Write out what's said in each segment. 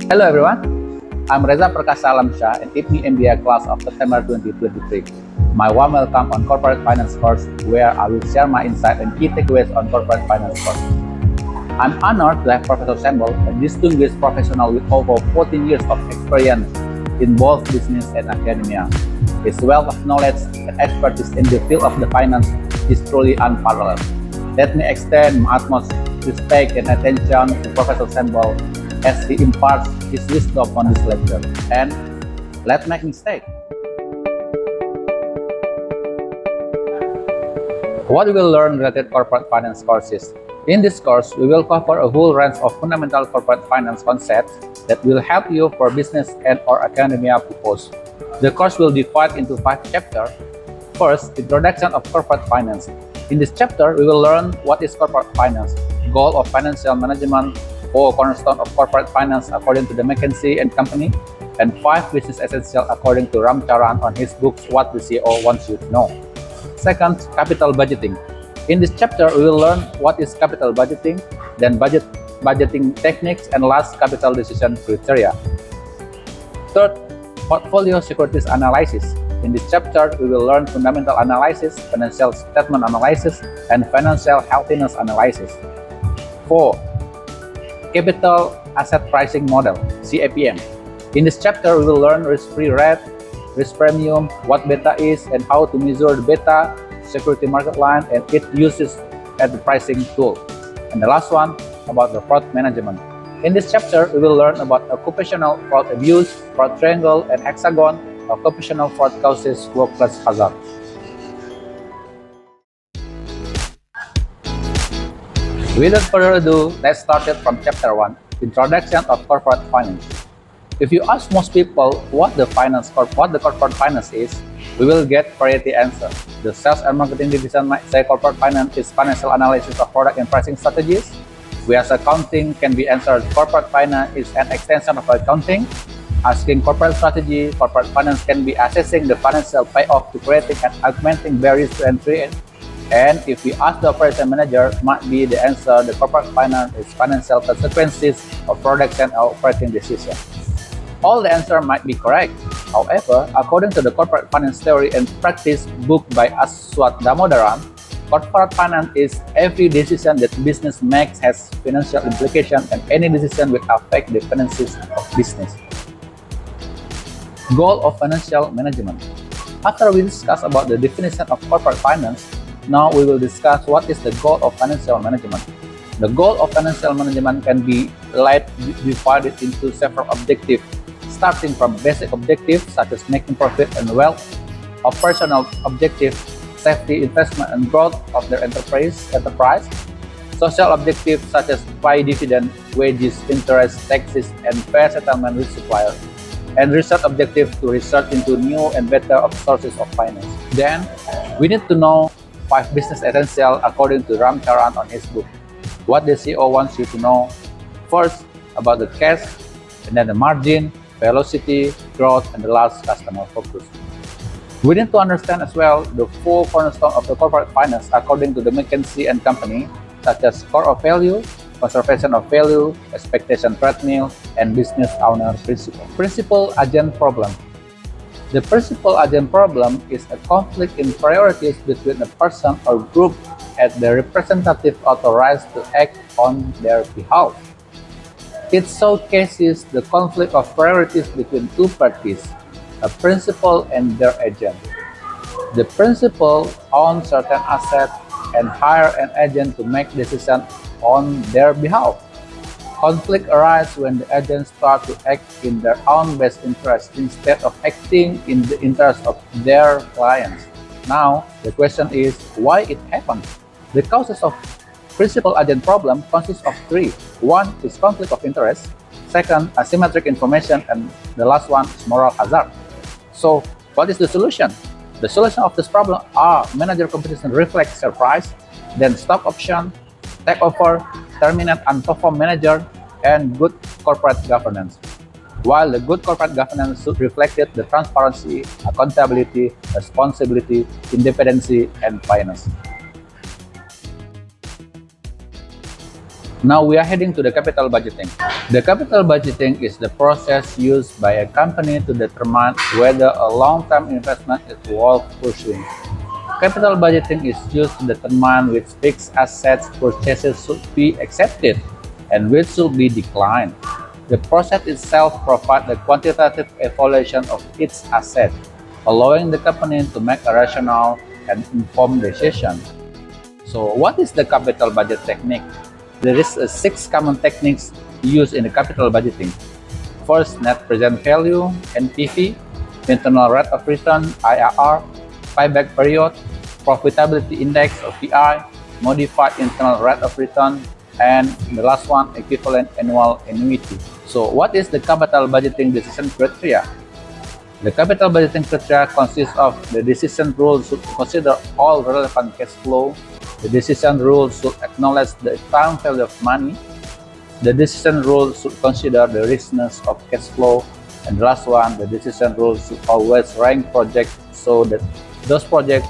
Hello everyone, I'm Reza Alamsyah in IPMI MBA class of September 2023. My warm welcome on Corporate Finance course where I will share my insight and key takeaways on Corporate Finance course. I'm honored to have Professor Sambal, a distinguished professional with over 14 years of experience in both business and academia. His wealth of knowledge and expertise in the field of the finance is truly unparalleled. Let me extend my utmost respect and attention to Professor Sambal as he imparts his wisdom on this lecture. And let's make mistake. What we will learn related corporate finance courses. In this course, we will cover a whole range of fundamental corporate finance concepts that will help you for business and or academia purpose. The course will be divided into 5 chapters. First, Introduction of Corporate Finance. In this chapter, we will learn what is corporate finance, goal of financial management, 4 cornerstones of corporate finance according to the McKinsey & Company, and 5 business essentials according to Ram Charan on his book What the CEO Wants You to Know. Second, capital budgeting. In this chapter, we will learn what is capital budgeting, then budgeting techniques, and last, capital decision criteria. Third, portfolio securities analysis. In this chapter, we will learn fundamental analysis, financial statement analysis, and financial healthiness analysis. 4. Capital Asset Pricing Model, CAPM. In this chapter, we will learn risk-free rate, risk premium, what beta is, and how to measure the beta, security market line, and its uses as the pricing tool. And the last one, about the fraud management. In this chapter, we will learn about occupational fraud abuse, fraud triangle, and hexagon, occupational fraud causes workplace hazard. Without further ado, let's start it from chapter 1, Introduction of Corporate Finance. If you ask most people what the corporate finance is, we will get variety answer. The sales and marketing division might say corporate finance is financial analysis of product and pricing strategies. We as accounting can be answered corporate finance is an extension of accounting. Asking corporate strategy, corporate finance can be assessing the financial payoff to creating and augmenting barriers to entry. And if we ask the operation manager, might be the answer, the corporate finance is financial consequences of production and operating decisions. All the answer might be correct. However, according to the corporate finance theory and practice book by Aswat Damodaran, corporate finance is every decision that business makes has financial implication and any decision will affect the finances of business. Goal of financial management. After we discuss about the definition of corporate finance, now we will discuss what is the goal of financial management. The goal of financial management can be divided into several objectives, starting from basic objectives such as making profit and wealth, operational objectives, safety, investment, and growth of their enterprise, social objectives such as pay dividend, wages, interest, taxes, and fair settlement with suppliers, and research objectives to research into new and better sources of finance. Then, we need to know 5 business essentials according to Ram Charan on his book, What the CEO Wants You to Know. First, about the cash, and then the margin, velocity, growth, and the last, customer focus. We need to understand as well the 4 cornerstones of the corporate finance according to the McKinsey & Company, such as core of value, conservation of value, expectation treadmill, and business owner principle. Principal agent problem. The principal agent problem is a conflict in priorities between a person or group and the representative authorized to act on their behalf. It showcases the conflict of priorities between 2 parties, a principal and their agent. The principal owns certain assets and hire an agent to make decisions on their behalf. Conflict arises when the agents start to act in their own best interest instead of acting in the interest of their clients. Now, the question is, why it happens? The causes of principal agent problem consists of 3. 1 is conflict of interest, 2nd, asymmetric information, and the last one is moral hazard. So, what is the solution? The solution of this problem are manager competition reflex share price, then stock option, takeover, terminate unperformed manager, and good corporate governance. While the good corporate governance should reflect the transparency, accountability, responsibility, independency, and fairness. Now we are heading to the capital budgeting. The capital budgeting is the process used by a company to determine whether a long-term investment is worth pursuing. Capital budgeting is used to determine which fixed assets purchases should be accepted and which should be declined. The process itself provides a quantitative evaluation of each asset, allowing the company to make a rational and informed decision. So what is the capital budget technique? There is 6 common techniques used in the capital budgeting. First, net present value, NPV, internal rate of return, IRR, payback period, profitability index or PI, modified internal rate of return, and the last one, equivalent annual annuity. So what is the capital budgeting decision criteria? The capital budgeting criteria consists of the decision rules should consider all relevant cash flow. The decision rules should acknowledge the time value of money. The decision rules should consider the richness of cash flow. And the last one, the decision rules should always rank projects so that those projects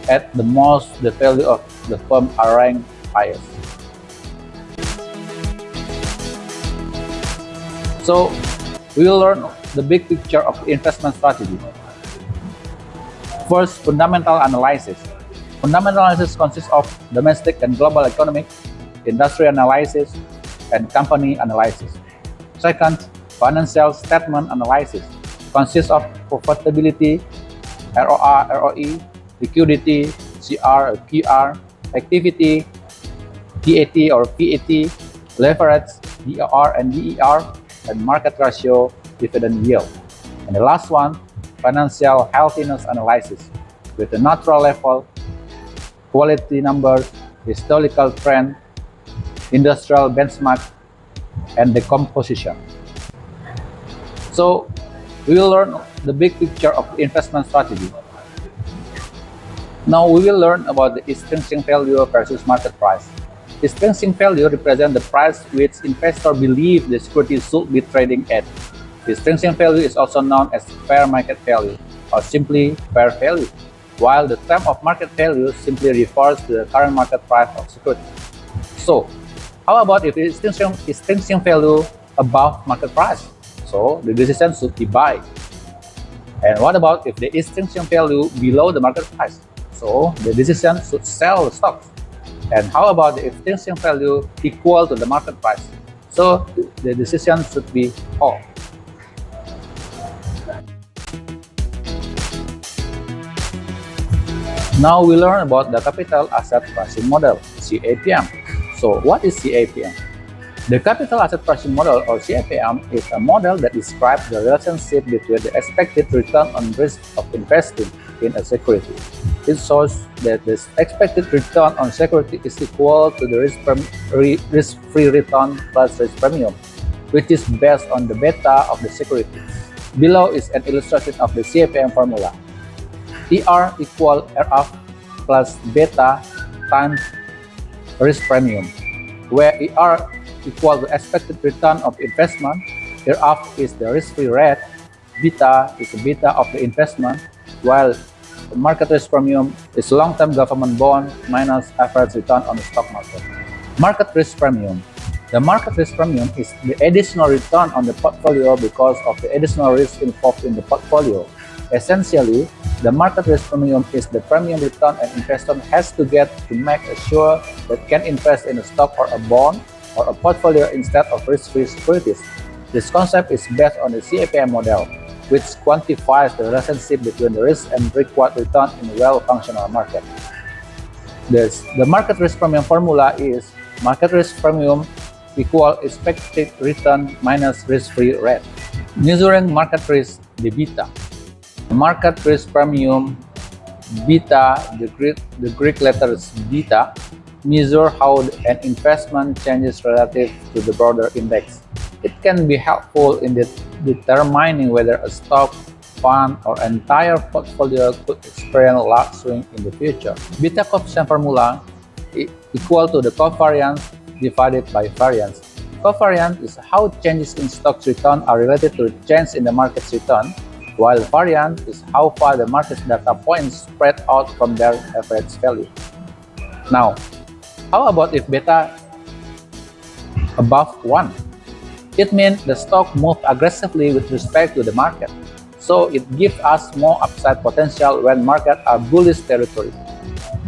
at the most the value of the firm are ranked highest. So we will learn the big picture of the investment strategy. First, fundamental analysis. Fundamental analysis consists of domestic and global economic, industry analysis, and company analysis. Second, financial statement analysis consists of profitability, ROR, ROE, liquidity, CR or QR, activity, PAT or PAT, leverage, DOR and DER, and market ratio, dividend yield. And the last one, financial healthiness analysis with the natural level, quality numbers, historical trend, industrial benchmark, and the composition. So we will learn the big picture of the investment strategy. Now we will learn about the extrinsic value versus market price. Extrinsic value represents the price which investors believe the security should be trading at. Extrinsic value is also known as fair market value or simply fair value, while the term of market value simply refers to the current market price of security. So, how about if the extrinsic value above market price? So, the decision should be buy. And what about if the extrinsic value below the market price? So, the decision should sell the stock. And how about the extrinsic value equal to the market price? So, the decision should be hold. Now we learn about the capital asset pricing model, CAPM. So what is CAPM? The capital asset pricing model or CAPM is a model that describes the relationship between the expected return on risk of investing in a security. It shows that the expected return on security is equal to the risk-free return plus risk premium, which is based on the beta of the security. Below is an illustration of the CAPM formula. ER equal RF plus beta times risk premium, where ER equal to expected return of investment, RF is the risk-free rate, beta is the beta of the investment, while the market risk premium is long-term government bond minus average return on the stock market. Market risk premium. The market risk premium is the additional return on the portfolio because of the additional risk involved in the portfolio. Essentially, the market risk premium is the premium return an investor has to get to make sure that can invest in a stock or a bond or a portfolio instead of risk-free securities. This concept is based on the CAPM model, which quantifies the relationship between the risk and required return in a well-functional market. The market risk premium formula is market risk premium equal expected return minus risk-free rate. Measuring market risk, the beta. The market risk premium beta, the Greek letters beta, measure how an investment changes relative to the broader index. It can be helpful in determining whether a stock, fund, or entire portfolio could experience large swing in the future. Beta coefficient formula equal to the covariance divided by variance. Covariance is how changes in stock's return are related to change in the market's return, while variance is how far the market's data points spread out from their average value. Now, how about if beta above 1. It means the stock moves aggressively with respect to the market, so it gives us more upside potential when markets are bullish territory.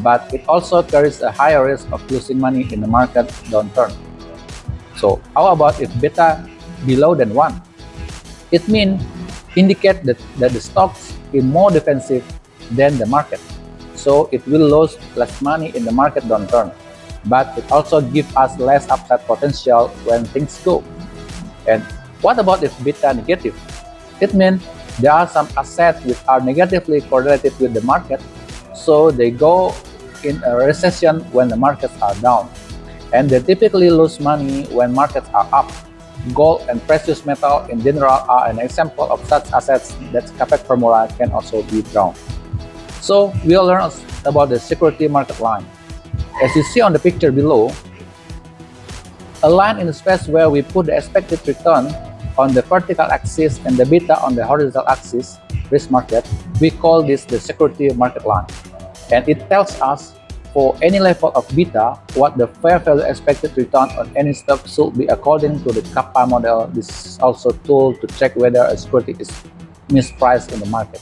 But it also carries a higher risk of losing money in the market downturn. So how about if beta below than 1? It means indicate that the stocks is more defensive than the market, so it will lose less money in the market downturn. But it also gives us less upside potential when things go. And what about if beta negative? It means there are some assets which are negatively correlated with the market, so they go in a recession when the markets are down, and they typically lose money when markets are up. Gold and precious metal in general are an example of such assets that CAPEC formula can also be drawn. So we'll learn about the security market line. As you see on the picture below, a line in the space where we put the expected return on the vertical axis and the beta on the horizontal axis, risk market, we call this the security market line. And it tells us for any level of beta what the fair value expected return on any stock should be according to the kappa model. This is also a tool to check whether a security is mispriced in the market.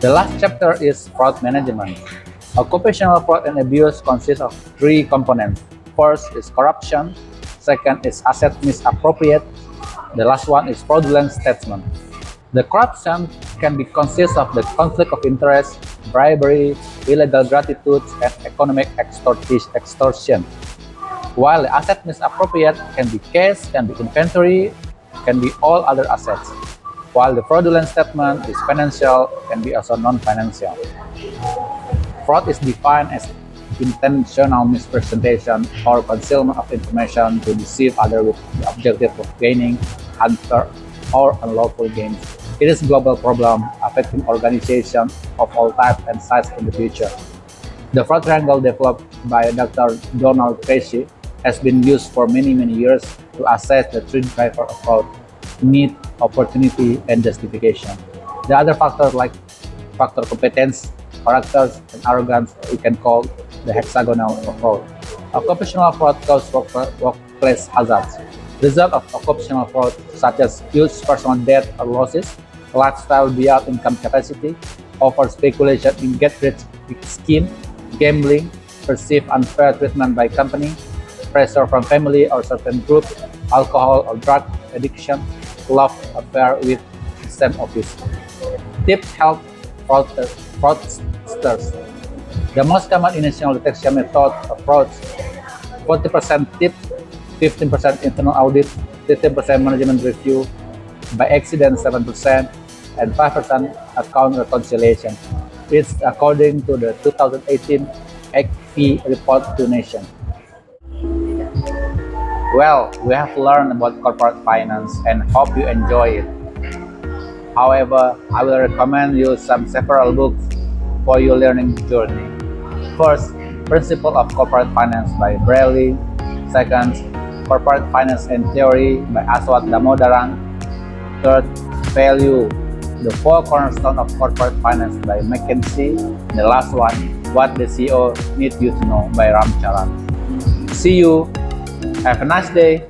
The last chapter is fraud management. Occupational fraud and abuse consists of 3 components. First is corruption, second is asset misappropriate, the last one is fraudulent statement. The corruption can be consist of the conflict of interest, bribery, illegal gratitude, and economic extortion. While the asset misappropriate can be cash, can be inventory, can be all other assets. While the fraudulent statement is financial, can be also non-financial. Fraud is defined as intentional misrepresentation or concealment of information to deceive others with the objective of gaining unfair or unlawful gains. It is a global problem affecting organizations of all types and sizes in the future. The fraud triangle developed by Dr. Donald Tracy has been used for many years to assess the 3 drivers of fraud: need, opportunity, and justification. The other factors like factor competence, characters, and arrogance we can call the hexagonal of fraud. Occupational fraud causes workplace hazards. Result of occupational fraud such as huge personal debt or losses, lifestyle beyond income capacity, over speculation in get-rich-quick scheme, gambling, perceived unfair treatment by company, pressure from family or certain group, alcohol or drug addiction, love affair with same office. Tips help fraudsters. The most common initial detection method of frauds: 40% tip, 15% internal audit, 15% management review, by accident 7%, and 5% account reconciliation. It's according to the 2018 IPMI report to nation. Well, we have learned about corporate finance and hope you enjoy it. However, I will recommend you several books for your learning journey. First, Principle of Corporate Finance by Braille. Second, Corporate Finance and Theory by Aswat Damodaran. Third, Value, the 4 cornerstones of corporate finance by McKinsey. The last one, What the CEO Needs You to Know by Ram Charan. See you. Have a nice day.